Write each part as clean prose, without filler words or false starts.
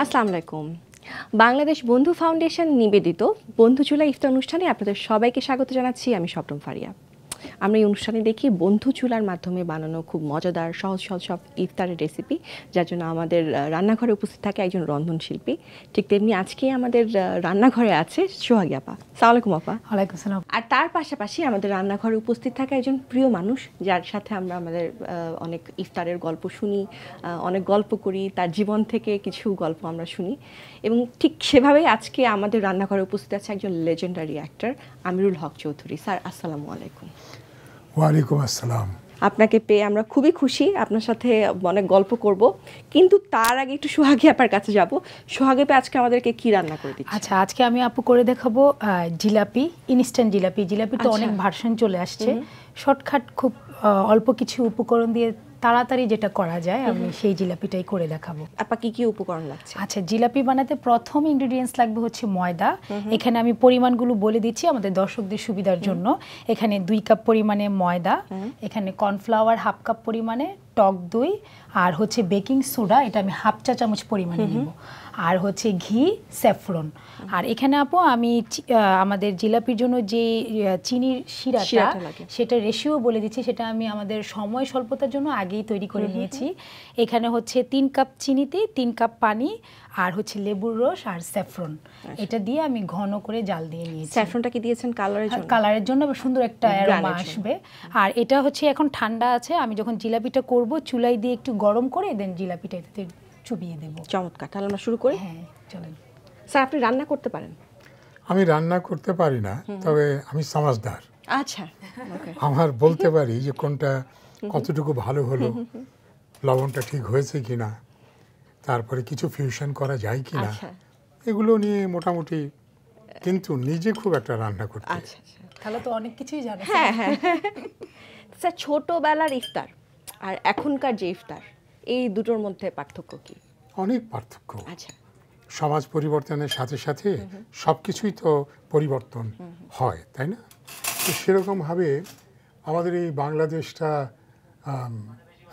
আসসালামু আলাইকুম। বাংলাদেশ বন্ধু ফাউন্ডেশন নিবেদিত বন্ধুচুলা ইফতার অনুষ্ঠানে আপনাদের সবাইকে স্বাগত জানাচ্ছি। আমি শবনম ফারিয়া। আমরা এই অনুষ্ঠানে দেখি বন্ধু চুলার মাধ্যমে বানানো খুব মজাদার সহজ সহজ সব ইফতারের রেসিপি, যার জন্য আমাদের রান্নাঘরে উপস্থিত থাকে একজন রন্ধনশিল্পী। ঠিক তেমনি আজকে আমাদের রান্নাঘরে আছে সোহাগী আপা। আসসালামু আলাইকুম আপা। ওয়ালাইকুম আসসালাম। আর তার পাশাপাশি আমাদের রান্নাঘরে উপস্থিত থাকে একজন প্রিয় মানুষ, যার সাথে আমরা আমাদের অনেক ইফতারের গল্প শুনি, অনেক গল্প করি, তার জীবন থেকে কিছু গল্প আমরা শুনি। এবং ঠিক সেভাবেই আজকে আমাদের রান্নাঘরে উপস্থিত আছে একজন লেজেন্ডারি অ্যাক্টর আমিরুল হক চৌধুরী। স্যার আসসালামু আলাইকুম। ওয়ালাইকুম আসসালাম। আপনাকে পেয়ে আমরা খুবই খুশি, আপনার সাথে অনেক গল্প করব, কিন্তু তার আগে একটু সোহাগী আপার কাছে যাব। সোহাগী আপা আজকে আমাদেরকে কি রান্না করে দিচ্ছেন? আচ্ছা, আজকে আমি আপু করে দেখাবো জিলাপি, ইনস্ট্যান্ট জিলাপি। জিলাপি তো অনেক ভার্সন চলে আসছে, শর্টকাট খুব অল্প কিছু উপকরণ দিয়ে তাড়াতাড়ি যেটা করা যায়, আমি সেই জিলাপিটাই করে দেখাবো। আপা কি কি উপকরণ লাগছে? আচ্ছা, জিলাপি বানাতে প্রথম ইনগ্রেডিয়েন্টস লাগবে হচ্ছে ময়দা। এখানে আমি পরিমাণগুলো বলে দিচ্ছি আমাদের দর্শকদের সুবিধার জন্য। এখানে 2 কাপ পরিমাণে ময়দা, এখানে কর্নফ্লাওয়ার 1/2 কাপ পরিমাণে, টক দই, আর হচ্ছে বেকিং সোডা, এটা আমি 1/2 চা চামচ পরিমাণে নিব, আর হচ্ছে ঘি, স্যাফরন। আর এখানে আপু আমি আমাদের জিলাপির জন্য যে চিনির শিরাটা সেটা রেশিও বলে দিচ্ছি, সেটা আমি আমাদের সময় স্বল্পতার জন্য আগেই তৈরি করে নিয়েছি। এখানে হচ্ছে 3 কাপ চিনিতে 3 কাপ পানি, আর হচ্ছে লেবুর রস আর স্যাফরন, এটা দিয়ে আমি ঘন করে জাল দিয়ে নিয়েছি। স্যাফরনটা কি দিয়েছেন কালারের জন্য? কালারের জন্য সুন্দর একটা অ্যারোমা আসবে। আর এটা হচ্ছে এখন ঠান্ডা আছে, আমি যখন জিলাপিটা করব চুলাই দিয়ে একটু গরম করে দেন জিলাপিটা এতে চুবিয়ে দেব। চমৎকার, তাহলে আমরা শুরু করি। হ্যাঁ চলেন। স্যার আপনি রান্না করতে পারেন? আমি রান্না করতে পারি না, তবে আমি সমাজদার। আচ্ছা, আমার বলতে পারি যে কোনটা কতটুকু ভালো হলো, লবণটা ঠিক হয়েছে কিনা, তারপরে কিছু ফিউশন করা যায় কিনা, এগুলো নিয়ে মোটামুটি, কিন্তু নিজে খুব একটা রান্না করতে। আচ্ছা আচ্ছা, তাহলে তো অনেক কিছুই জানেন। হ্যাঁ হ্যাঁ। স্যার ছোটবেলার ইফতার আর এখনকার যে ইফতার, এই দুটোর মধ্যে পার্থক্য কি? অনেক পার্থক্য। আচ্ছা, সমাজ পরিবর্তনের সাথে সাথে সব কিছুই তো পরিবর্তন হয়, তাই না? তো সেরকমভাবে আমাদের এই বাংলাদেশটা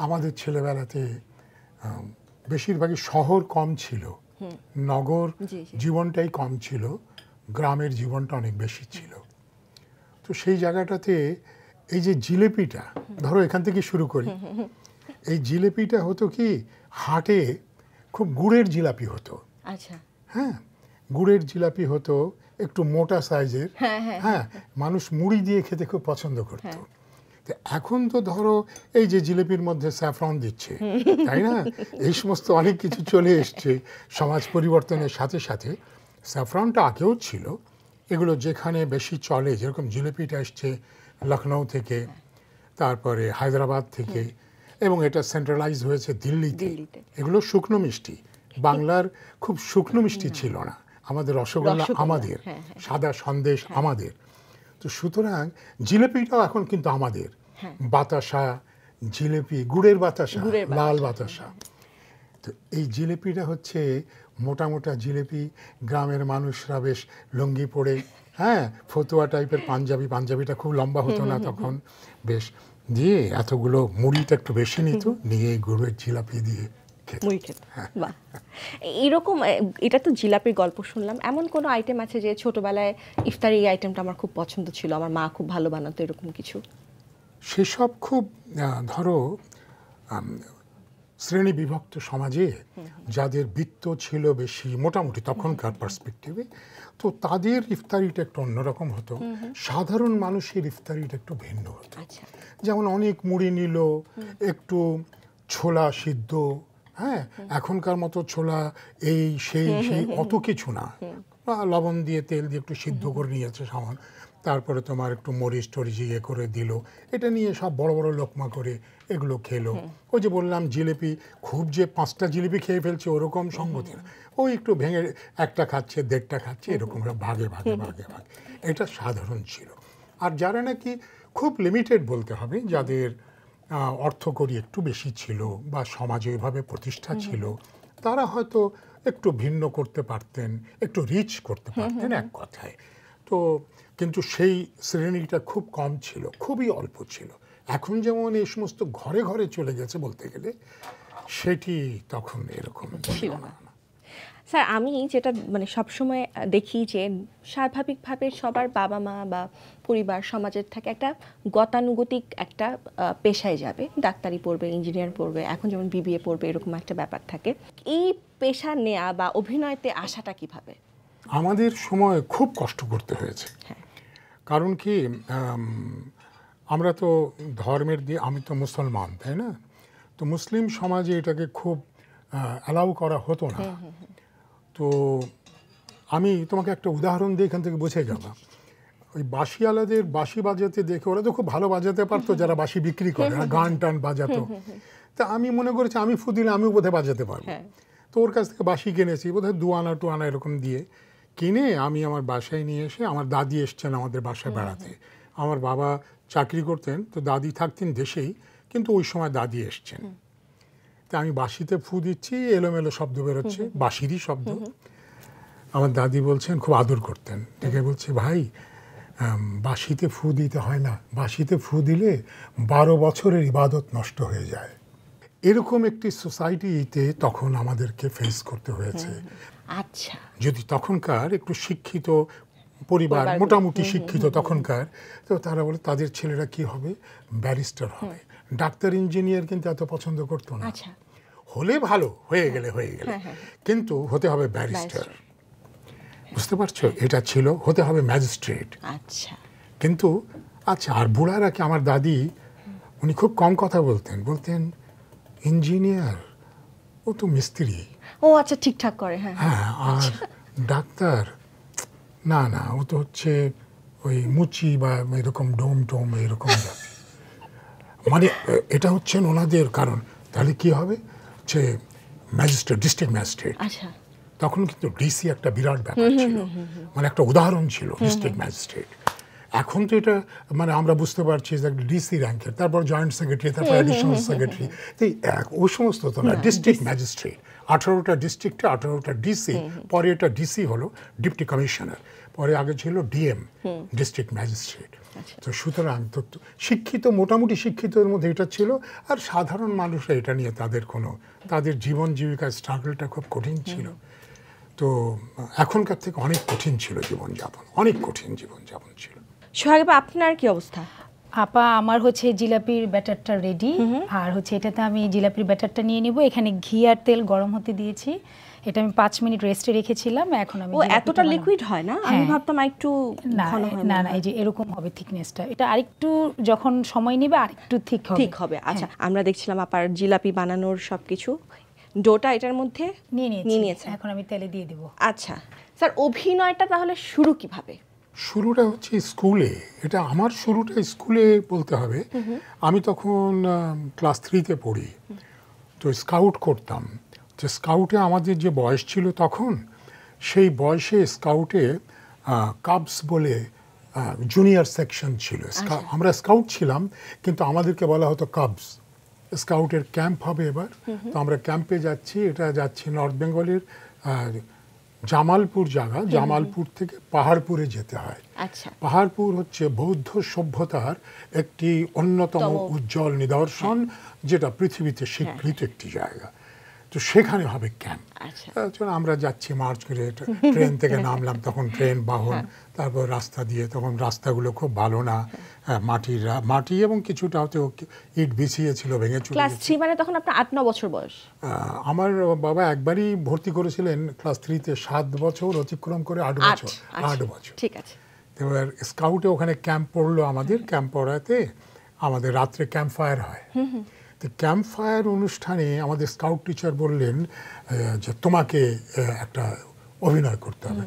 আমাদের ছেলেবেলাতে বেশিরভাগই শহর কম ছিল, নগর জীবনটাই কম ছিল, গ্রামের জীবনটা অনেক বেশি ছিল। তো সেই জায়গাটাতে এই যে জিলেপিটা, ধরো এখান থেকে শুরু করি, এই জিলেপিটা হতো কি, হাটে খুব গুড়ের জিলাপি হতো। আচ্ছা, হ্যাঁ, গুড়ের জিলাপি হতো, একটু মোটা সাইজের। হ্যাঁ, মানুষ মুড়ি দিয়ে খেতে খুব পছন্দ করতো। এখন তো ধরো এই যে জিলেপির মধ্যে স্যাফরন দিচ্ছে, তাই না? এই সমস্ত অনেক কিছু চলে এসছে সমাজ পরিবর্তনের সাথে সাথে। স্যাফরনটা আগেও ছিল, এগুলো যেখানে বেশি চলে, যেরকম জিলেপিটা এসছে লখনৌ থেকে, তারপরে হায়দ্রাবাদ থেকে, এবং এটা সেন্ট্রালাইজ হয়েছে দিল্লিতে। এগুলো শুকনো মিষ্টি, বাংলার খুব শুকনো মিষ্টি ছিল না। আমাদের রসগোল্লা আমাদের, সাদা সন্দেশ আমাদের। তো সুতরাং জিলেপিটাও এখন কিন্তু আমাদের। বাতাসা, জিলেপি, গুড়ের বাতাসা, লাল বাতাসা। তো এই জিলেপিটা হচ্ছে মোটা মোটা জিলেপি, গ্রামের মানুষরা বেশ লুঙ্গি পরে, হ্যাঁ, ফতুয়া টাইপের পাঞ্জাবি, পাঞ্জাবিটা খুব লম্বা হতো না তখন, বেশ দিয়ে এতগুলো মুড়িটা একটু বেশি নিত, নিয়ে গুড়ের জিলাপি দিয়ে মুড়ি খেত। বাহ, এরকম, এটা তো জিলাপির গল্প শুনলাম, এমন কোনো আইটেম আছে যে ছোটবেলায় ইফতারি এই আইটেমটা আমার খুব পছন্দ ছিল, আমার মা খুব ভালো বানাতো, এরকম কিছু? সেসব খুব, ধরো শ্রেণী বিভক্ত সমাজে যাদের বৃত্ত ছিল বেশি মোটামুটি তখনকার পার্সপেক্টিভে, তো তাদের ইফতারিটা একটু অন্যরকম হতো। সাধারণ মানুষের ইফতারিটা একটু ভিন্ন হতো। যেমন অনেক মুড়ি নিল, একটু ছোলা সিদ্ধ, হ্যাঁ, এখনকার মতো ছোলা এই সেই সেই অত কিছু না, লবণ দিয়ে তেল দিয়ে একটু সিদ্ধ করে নিয়েছে সামান, তারপরে তোমার একটু মরিচ টরিচ ইয়ে করে দিল, এটা নিয়ে সব বড় বড় লোকমা করে এগুলো খেলো। ওই যে বললাম জিলিপি, খুব যে 5টা জিলিপি খেয়ে ফেলছে ওরকম সঙ্গতি না, ওই একটু ভেঙে একটা খাচ্ছে, 1.5টা খাচ্ছে, এরকম ভাগে ভাগে ভাগে ভাগে, এটা সাধারণ ছিল। আর যারা নাকি খুব লিমিটেড বলতে হবে, যাদের অর্থকড়ি একটু বেশি ছিল বা সমাজে ওইভাবে প্রতিষ্ঠা ছিল, তারা হয়তো একটু ভিন্ন করতে পারতেন, একটু রিচ করতে পারতেন, এক কথায়। তো কিন্তু সেই শ্রেণীটা খুব কম ছিল, খুবই অল্প ছিল। এখন যেমন এই সমস্ত ঘরে ঘরে চলে গেছে বলতে গেলে, সেটি তখন এরকম ছিল না। স্যার আমি যেটা মানে সবসময় দেখি যে স্বাভাবিকভাবে সবার বাবা মা বা পরিবার সমাজের থাকে একটা গতানুগতিক একটা পেশায় যাবে, ডাক্তারি পড়বে, ইঞ্জিনিয়ার পড়বে, এখন যেমন বিবিএ পড়বে, এরকম একটা ব্যাপার থাকে। এই পেশা নেয়া বা অভিনয়তে আসাটা কিভাবে? আমাদের সময় খুব কষ্ট করতে হয়েছে। কারণ কি, আমরা তো ধর্মের দিয়ে, আমি তো মুসলমান, তাই না? তো মুসলিম সমাজে এটাকে খুব অ্যালাউ করা হতো না। তো আমি তোমাকে একটা উদাহরণ দিয়ে এখান থেকে বুঝে গেলাম। ওই বাঁশিওয়ালাদের বাঁশি বাজাতে দেখে, ওরা তো খুব ভালো বাজাতে পারতো যারা বাঁশি বিক্রি করে, গান টান বাজাতো। তা আমি মনে করেছি আমি ফু দিলে আমিও বোধহয় বাজাতে পারবো। তো ওর কাছ থেকে বাঁশি কিনেছি, বোধহয় 2 আনা 2 আনা এরকম দিয়ে কিনে আমি আমার বাসায় নিয়ে এসে, আমার দাদি এসছেন আমাদের বাসায় বেড়াতে। আমার বাবা চাকরি করতেন, তো দাদি থাকতেন দেশেই, কিন্তু ওই সময় দাদি এসছেন। তা আমি বাঁশিতে ফু দিচ্ছি, এলোমেলো শব্দ বেরোচ্ছে, বাঁশিরই শব্দ। আমার দাদি বলছেন, খুব আদর করতেন, ডেকে বলছে, ভাই বাঁশিতে ফু দিতে হয় না, বাঁশিতে ফু দিলে 12 বছরের ইবাদত নষ্ট হয়ে যায়। এরকম একটি সোসাইটিতে তখন আমাদেরকে ফেস করতে হয়েছে। আচ্ছা, যদি তখনকার একটু শিক্ষিত পরিবার, মোটামুটি শিক্ষিত তখনকার, তো তারা বলে তাদের ছেলেরা কি হবে, ব্যারিস্টার হবে। ডাক্তার ইঞ্জিনিয়ার কিন্তু এত পছন্দ করতো না। আচ্ছা, হলে ভালো, হয়ে গেলে কিন্তু হতে হবে ব্যারিস্টার। বুঝতে পারছো, এটা ছিল, হতে হবে ম্যাজিস্ট্রেট। আচ্ছা, কিন্তু আচ্ছা, আর বুড়ারা কি, আমার দাদি উনি খুব কম কথা বলতেন, ইঞ্জিনিয়ার ও তো মিস্ত্রি। ও আচ্ছা, ঠিকঠাক করে। হ্যাঁ, হ্যাঁ, আর ডাক্তার না না, ও তো হচ্ছে ওই মুচি বা এরকম ডোম টোম এরকম জাতি। মানে এটা হচ্ছেন ওনাদের কারণ। তাহলে কি হবে, হচ্ছে ম্যাজিস্ট্রেট, ডিস্ট্রিক্ট ম্যাজিস্ট্রেট। আচ্ছা, তখন কিন্তু ডিসি একটা বিরাট ব্যাপার ছিল, মানে একটা উদাহরণ ছিল ডিস্ট্রিক্ট ম্যাজিস্ট্রেট। এখন তো এটা মানে আমরা বুঝতে পারছি যে একটা ডিসি র্যাঙ্কের, তারপর জয়েন্ট সেক্রেটারি, তারপর অ্যাডিশনাল সেক্রেটারি, তো ওই সমস্ত তো না, ডিস্ট্রিক্ট ম্যাজিস্ট্রেট। 18টা ডিস্ট্রিক্টে 18টা ডিসি, পরে এটা ডিসি হলো ডিপটি কমিশনার, পরে আগে ছিল ডিএম, ডিস্ট্রিক্ট ম্যাজিস্ট্রেট। তো সুতরাং তো শিক্ষিত, মোটামুটি শিক্ষিতদের মধ্যে এটা ছিল। আর সাধারণ মানুষরা এটা নিয়ে তাদের জীবন জীবিকার স্ট্রাগলটা খুব কঠিন ছিল। তো এখনকার থেকে অনেক কঠিন ছিল জীবনযাপন, অনেক কঠিন জীবনযাপন ছিল। সোহাগ, আপনার কি অবস্থা? আপা, আমার হচ্ছে জিলাপির ব্যাটারটা রেডি, আর হচ্ছে এটাতে আমি জিলাপির ব্যাটারটা নিয়ে নিব। এখানে ঘি আর তেল গরম হতে দিয়েছি, এটা আমি 5 মিনিট রেস্টে রেখেছিলাম। এখন আমি এতটা লিকুইড হয় না, আমি ভাবতাম একটু ঘন হয়। না, এই যে এরকম হবে থিকনেসটা, এটা আরেকটু যখন সময় নেবে আরেকটু ঠিক হবে। আচ্ছা, আমরা দেখছিলাম আপার জিলাপি বানানোর সবকিছু, ডোটা এটার মধ্যে নিয়ে নিয়েছে, এখন আমি তেলে দিয়ে দিব। আচ্ছা স্যার, অভিনয়টা তাহলে শুরু কিভাবে? শুরুটা হচ্ছে স্কুলে। এটা আমার শুরুটা স্কুলে বলতে হবে। আমি তখন ক্লাস 3-তে পড়ি, তো স্কাউট করতাম। তো স্কাউটে আমাদের যে বয়স ছিল তখন, সেই বয়সে স্কাউটে কাবস বলে জুনিয়র সেকশন ছিল। আমরা স্কাউট ছিলাম, কিন্তু আমাদেরকে বলা হতো কাবস। স্কাউটের ক্যাম্প হবে এবার, তো আমরা ক্যাম্পে যাচ্ছি। এটা যাচ্ছি নর্থ বেঙ্গলের জামালপুর জায়গা, জামালপুর থেকে পাহাড়পুরে যেতে হয়। আচ্ছা, পাহাড়পুর হচ্ছে বৌদ্ধ সভ্যতার একটি অন্যতম উজ্জ্বল নিদর্শন, যেটা পৃথিবীতে স্বীকৃত একটি জায়গা। তো সেখানে হবে ক্যাম্প। আমরা যাচ্ছি মার্চ করে, ট্রেন থেকে নামলাম, তখন ট্রেন বাহন, তারপর রাস্তা দিয়ে, তখন রাস্তাগুলো খুব ভালো না, মাটি এবং কিছুটা হয়তো ইট বিছিয়েছিল, ভেঙে চলে। ক্লাস 3 মানে তখন আপনার 8-9 বছর বয়স? আমার বাবা একবারই ভর্তি করেছিলেন ক্লাস 3-তে, 7 বছর অতিক্রম করে 8 বছর। 8 বছর, ঠিক আছে। এবার স্কাউটে ওখানে ক্যাম্প পড়লো আমাদের। ক্যাম্প পড়াতে আমাদের রাত্রে ক্যাম্প ফায়ার হয়। তো ক্যাম্প ফায়ার অনুষ্ঠানে আমাদের স্কাউট টিচার বললেন যে তোমাকে একটা অভিনয় করতে হবে।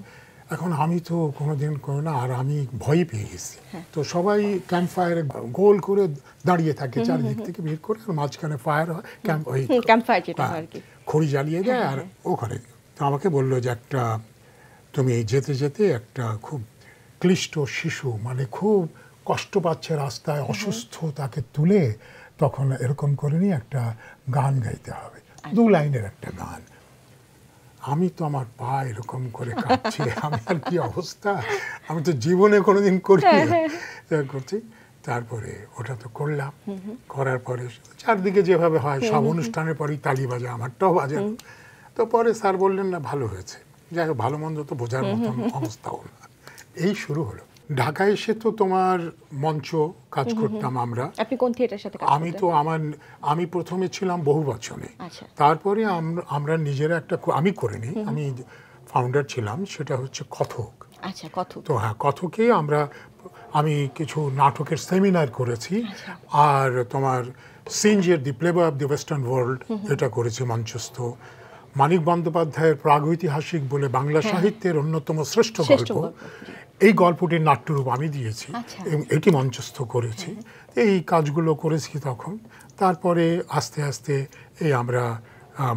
এখন আমি তো কোনোদিন করি না, আর আমি ভয় পেয়ে গেছি। তো সবাই ক্যাম্প ফায়ারে গোল করে দাঁড়িয়ে থাকে, চারিদিক থেকে ভিড় করে, আর মাঝখানে ফায়ার হয়, ক্যাম্প ফায়ার যেটা হয় আর কি, খড়ি জ্বালিয়ে দেয়। আর ওখানে তো আমাকে বললো যে তুমি যেতে যেতে একটা খুব ক্লিষ্ট শিশু, মানে খুব কষ্ট পাচ্ছে রাস্তায়, অসুস্থ, তাকে তুলে তখন এরকম করে নিয়ে একটা গান গাইতে হবে, 2 লাইনের একটা গান। আমি তো আমার পা এরকম করে কাঁপছে, আমি আর কি অবস্থা, আমি তো জীবনে কোনোদিন করিনি, করছি। তারপরে ওটা তো করলাম, করার পরে চারদিকে যেভাবে হয় সব অনুষ্ঠানের পরেই তালি বাজে, আমারটাও বাজানো। তো পরে স্যার বললেন না ভালো হয়েছে, যাই হোক ভালো মন্দ তো বোঝার মতন অবস্থাও না। এই শুরু হলো। ঢাকায় এসে তো তোমার মঞ্চ কাজ করতাম আমরা। আপনি কোন থিয়েটারের সাথে কাজ আমি করতেন? তো আমি প্রথমে ছিলাম বহুবচনে, আচ্ছা। তারপরে আমরা নিজেরা একটা আমি করিনি, আমি ফাউন্ডার ছিলাম, সেটা হচ্ছে কথক। আচ্ছা, কথক। তো হ্যাঁ, কথকে আমি কিছু নাটকের সেমিনার করেছি। আর তোমার সিনজের the playboy of the western world এটা করেছি মঞ্চস্থ। মানিক বন্দ্যোপাধ্যায়ের প্রাগৈতিহাসিক বলে বাংলা সাহিত্যের অন্যতম শ্রেষ্ঠ গল্প, এই গল্পটির নাট্যরূপ আমি দিয়েছি এবং এটি মঞ্চস্থ করেছি। এই কাজগুলো করেছি তখন। তারপরে আস্তে আস্তে এই আমরা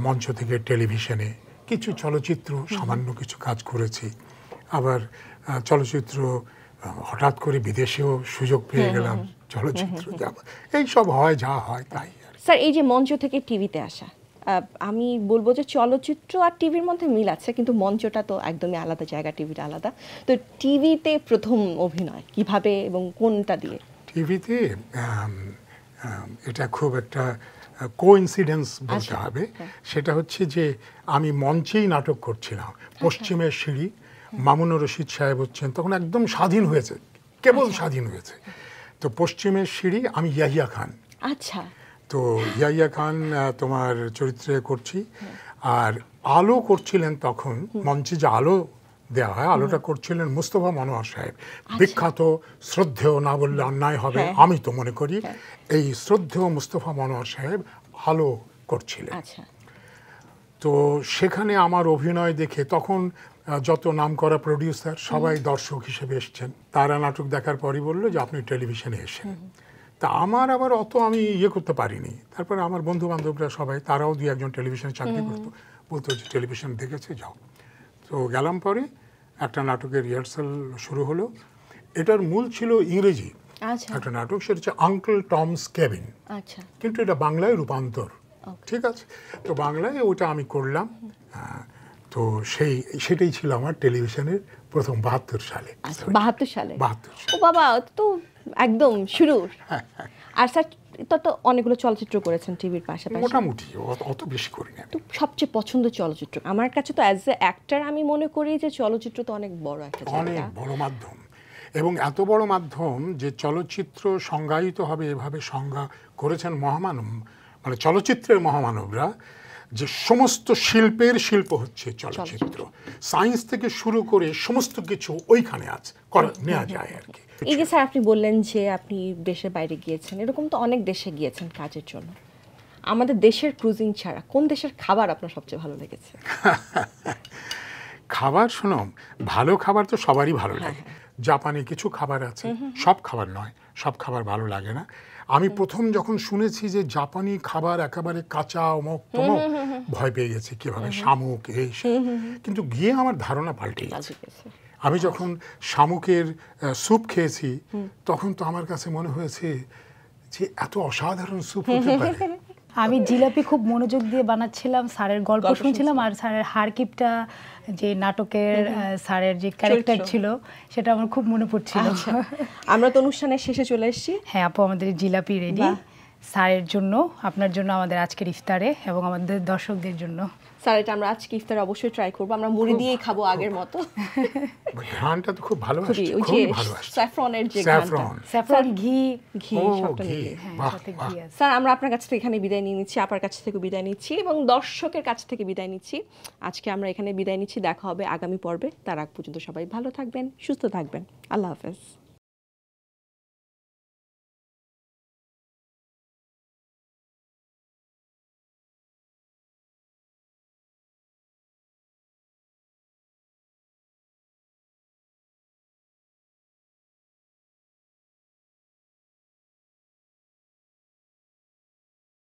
মঞ্চ থেকে টেলিভিশনে কিছু চলচ্চিত্র সামান্য কিছু কাজ করেছি। আবার চলচ্চিত্র হঠাৎ করে বিদেশেও সুযোগ পেয়ে গেলাম চলচ্চিত্র যাওয়া। এই সব হয়, যা হয় তাই। স্যার, এই যে মঞ্চ থেকে টিভিতে আসা, আমি বলবো যে চলচ্চিত্র আর টিভির মধ্যে মিল আছে, কিন্তু মঞ্চটা তো একদমই আলাদা জায়গা, টিভিটা আলাদা। তো টিভিতে প্রথম অভিনয় কিভাবে এবং কোনটা দিয়ে? টিভিতে এটা খুব একটা কোইন্সিডেন্স বলতে হবে। সেটা হচ্ছে যে আমি মঞ্চেই নাটক করছিলাম। পশ্চিমের সিঁড়ি, মামুনুর রশিদ সাহেব হচ্ছেন তখন, একদম স্বাধীন হয়েছে, কেবল স্বাধীন হয়েছে। তো পশ্চিমের সিঁড়ি, আমি ইয়াহিয়া খান। আচ্ছা। তো ইয়াহিয়া খান তোমার চরিত্রে করছি। আর আলো করছিলেন তখন, মঞ্চে যে আলো দেওয়া হয়, আলোটা করছিলেন মুস্তফা মনোয়ার সাহেব, বিখ্যাত শ্রদ্ধেয়, না বললে অন্যায় হবে, আমি তো মনে করি এই শ্রদ্ধেয় মুস্তফা মনোয়ার সাহেব আলো করছিলেন। আচ্ছা। তো সেখানে আমার অভিনয় দেখে তখন যত নামকরা প্রডিউসার সবাই দর্শক হিসেবে এসছেন। তারা নাটক দেখার পরই বললো যে আপনি টেলিভিশনে এসেন। তা আমার আবার অত আমি করতে পারিনি। তারপরে আমার বন্ধু বান্ধবরা সবাই, তারাও দুই একজন টেলিভিশনে চাকরি করতো, বলতো যে টেলিভিশন দেখেছে, যাও। তো গেলাম, পরে একটা নাটকের রিহার্সাল শুরু হলো। এটার মূল ছিল ইংরেজি একটা নাটক, সেটা হচ্ছে আঙ্কেল টমস কেবিন। আচ্ছা। কিন্তু এটা বাংলায় রূপান্তর, ঠিক আছে? তো বাংলায় ওটা আমি করলাম। তো সেটাই ছিল আমার টেলিভিশনের প্রথম 72 সালে। 72 সালে? 72 সালে। ও বাবা, তো একদম শুরু। আর স্যার, তো অনেকগুলো চলচ্চিত্র করেছেন টিভির পাশাপাশি। মোটামুটি, অত বেশি করি না। তো সবচেয়ে পছন্দের চলচ্চিত্র? আমার কাছে তো অ্যাজ এ অ্যাক্টর আমি মনে করি যে চলচ্চিত্র তো অনেক বড় একটা জায়গা, অনেক বড় মাধ্যম, এবং এত বড় মাধ্যম যে চলচ্চিত্র সংজ্ঞায়িত হবে এভাবে সংজ্ঞা করেছেন মহামানব, মানে চলচ্চিত্রের মহামানবরা, যে সমস্ত শিল্পের শিল্প হচ্ছে চলচ্চিত্র। সায়েন্স থেকে শুরু করে সমস্ত কিছু ওইখানে নেওয়া যায় আর কি। এই যে স্যার আপনি বললেন যে আপনি দেশের বাইরে গিয়েছেন, এরকম তো অনেক দেশে গিয়েছেন কাজের জন্য। আমাদের দেশের ক্রুজিং ছাড়া কোন দেশের খাবার আপনার সবচেয়ে ভালো লেগেছে? খাবার, শোনো, ভালো খাবার তো সবারই ভালো লাগে। জাপানে কিছু খাবার আছে, সব খাবার নয়, সব খাবার ভালো লাগে না। আমি প্রথম যখন শুনেছি যে জাপানি খাবার একেবারে কাঁচা, অমুক তমুক, ভয় পেয়ে গেছি, কিভাবে শামুক এই। কিন্তু গিয়ে আমার ধারণা পাল্টে গেছে। আমি যখন শামুকের স্যুপ খেয়েছি, তখন তো আমার কাছে মনে হয়েছে যে এত অসাধারণ স্যুপ হতে পারে। আমি জিলাপি খুব মনোযোগ দিয়ে বানাচ্ছিলাম, স্যারের গল্প শুনছিলাম, আর স্যারের হারকিপটা যে নাটকের স্যারের যে ক্যারেক্টার ছিল সেটা আমার খুব মনে পড়ছিল। আমরা তো অনুষ্ঠানের শেষে চলে এসেছি। হ্যাঁ আপু, আমাদের জিলাপি রেডি স্যারের জন্য, আপনার জন্য, আমাদের আজকের ইফতারে, এবং আমাদের দর্শকদের জন্য। স্যার, এটা আমরা আজকে ইফতারে অবশ্যই ট্রাই করবো। আমরা মুড়ি দিয়েই খাবো আগের মতো। ঘ্রাণটা তো খুব ভালো আসছে, খুব ভালো আসছে। স্যাফরনের যে স্যাফরন, ঘি, সবটা নিয়ে। হ্যাঁ, সাথে ঘি আছে। স্যার, আমরা আপনার কাছ থেকে এখানে বিদায় নিয়ে নিচ্ছি, আপনার কাছ থেকে বিদায় নিচ্ছি, এবং দর্শকের কাছ থেকে বিদায় নিচ্ছি। আজকে আমরা এখানে বিদায় নিচ্ছি, দেখা হবে আগামী পর্বে। তার আগ পর্যন্ত সবাই ভালো থাকবেন, সুস্থ থাকবেন। আল্লাহ হাফেজ।